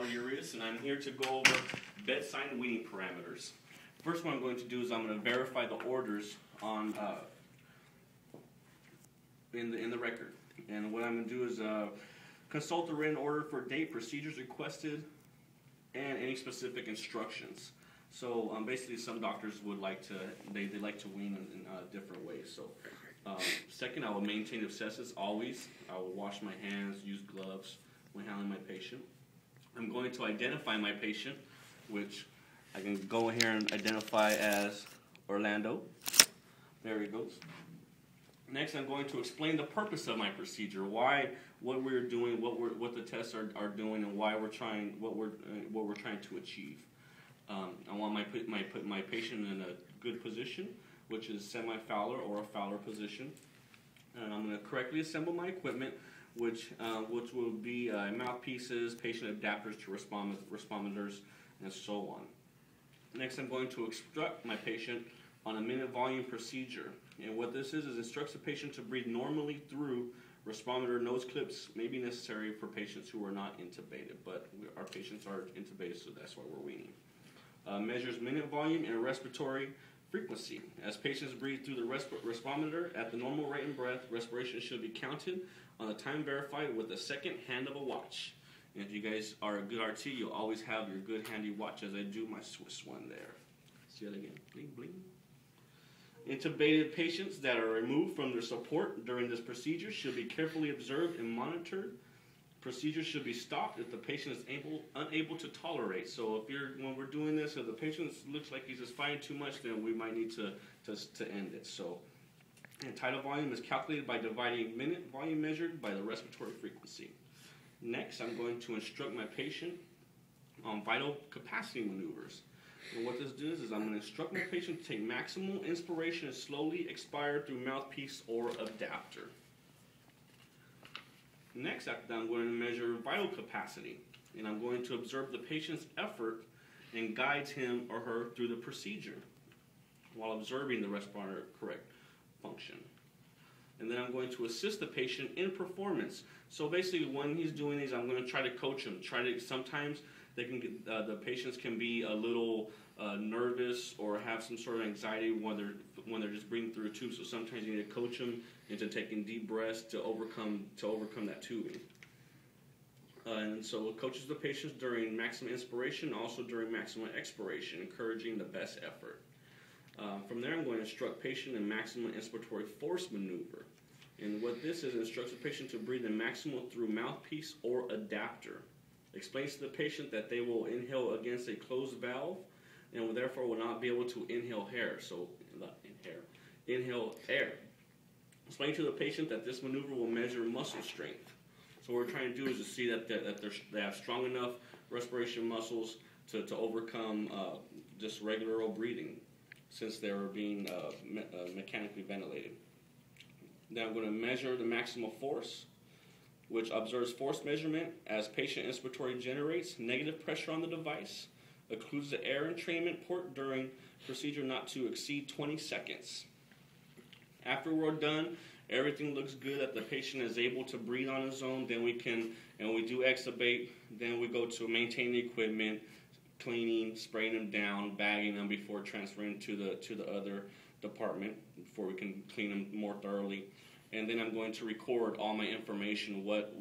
Urias, and I'm here to go over bedside weaning parameters. First, what I'm going to do is I'm going to verify the orders on in the record. And what I'm going to do is consult the written order for date, procedures requested, and any specific instructions. So basically, some doctors would like to they like to wean in different ways. So second, I will maintain abscesses always. I will wash my hands, use gloves when handling my patient. I'm going to identify my patient, which I can go here and identify as Orlando. There he goes. Next, I'm going to explain the purpose of my procedure, what we're doing, what the tests are doing, and why we're trying what we're trying to achieve. I want my patient in a good position, which is semi-Fowler or a Fowler position, and I'm going to correctly assemble my equipment, which will be mouthpieces, patient adapters to responders, and so on. Next, I'm going to instruct my patient on a minute volume procedure. And what this is instructs the patient to breathe normally through responder. Nose clips may be necessary for patients who are not intubated, but our patients are intubated, so that's why we're weaning. Measures minute volume and respiratory frequency. As patients breathe through the responder at the normal rate and breath, respiration should be counted on the time verified with the second hand of a watch. And if you guys are a good RT, you'll always have your good handy watch, as I do my Swiss one there. See that again? Bling, bling. Intubated patients that are removed from their support during this procedure should be carefully observed and monitored. Procedure should be stopped if the patient is unable to tolerate. So when we're doing this, if the patient looks like he's just fighting too much, then we might need to end it. So, and tidal volume is calculated by dividing minute volume measured by the respiratory frequency. Next, I'm going to instruct my patient on vital capacity maneuvers. And what this does is I'm going to instruct my patient to take maximal inspiration and slowly expire through mouthpiece or adapter. Next, after that, I'm going to measure vital capacity, and I'm going to observe the patient's effort and guide him or her through the procedure while observing the responder correct function. And then I'm going to assist the patient in performance. So basically, when he's doing these, I'm going to try to coach him. Sometimes they can get, the patients can be a little nervous or have some sort of anxiety when they're just breathing through a tube. So sometimes you need to coach them into taking deep breaths to overcome that tubing. And so it coaches the patients during maximum inspiration, also during maximum expiration, encouraging the best effort. From there, I'm going to instruct patient in maximum inspiratory force maneuver. And what this is, it instructs the patient to breathe in maximal through mouthpiece or adapter. Explains to the patient that they will inhale against a closed valve and therefore will not be able to inhale air. So, inhale air. Explain to the patient that this maneuver will measure muscle strength. So what we're trying to do is to see that they have strong enough respiration muscles to overcome just regular old breathing, since they were being mechanically ventilated. Now I'm going to measure the maximal force, which observes force measurement as patient inspiratory generates negative pressure on the device, occludes the air entrainment port during procedure not to exceed 20 seconds. After we're done, everything looks good, that the patient is able to breathe on his own, then we do extubate, then we go to maintain the equipment, cleaning, spraying them down, bagging them before transferring to the other department, before we can clean them more thoroughly. And then I'm going to record all my information, what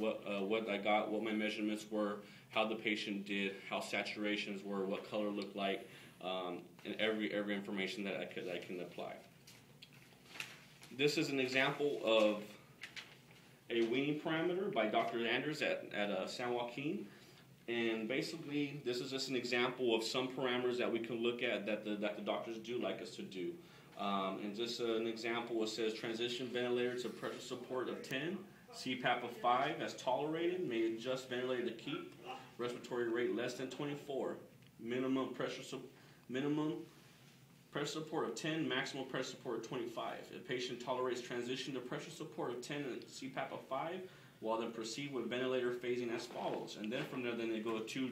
I got, what my measurements were, how the patient did, how saturations were, what color looked like, and every information that I can apply. This is an example of a weaning parameter by Dr. Anders at San Joaquin. And basically, this is just an example of some parameters that we can look at that the doctors do like us to do. And just an example, it says transition ventilator to pressure support of 10, CPAP of 5 as tolerated, may adjust ventilator to keep, respiratory rate less than 24, minimum pressure support of 10, maximal pressure support of 25. If patient tolerates transition to pressure support of 10 and CPAP of 5, well then proceed with ventilator phasing as follows. And then from there, then they go to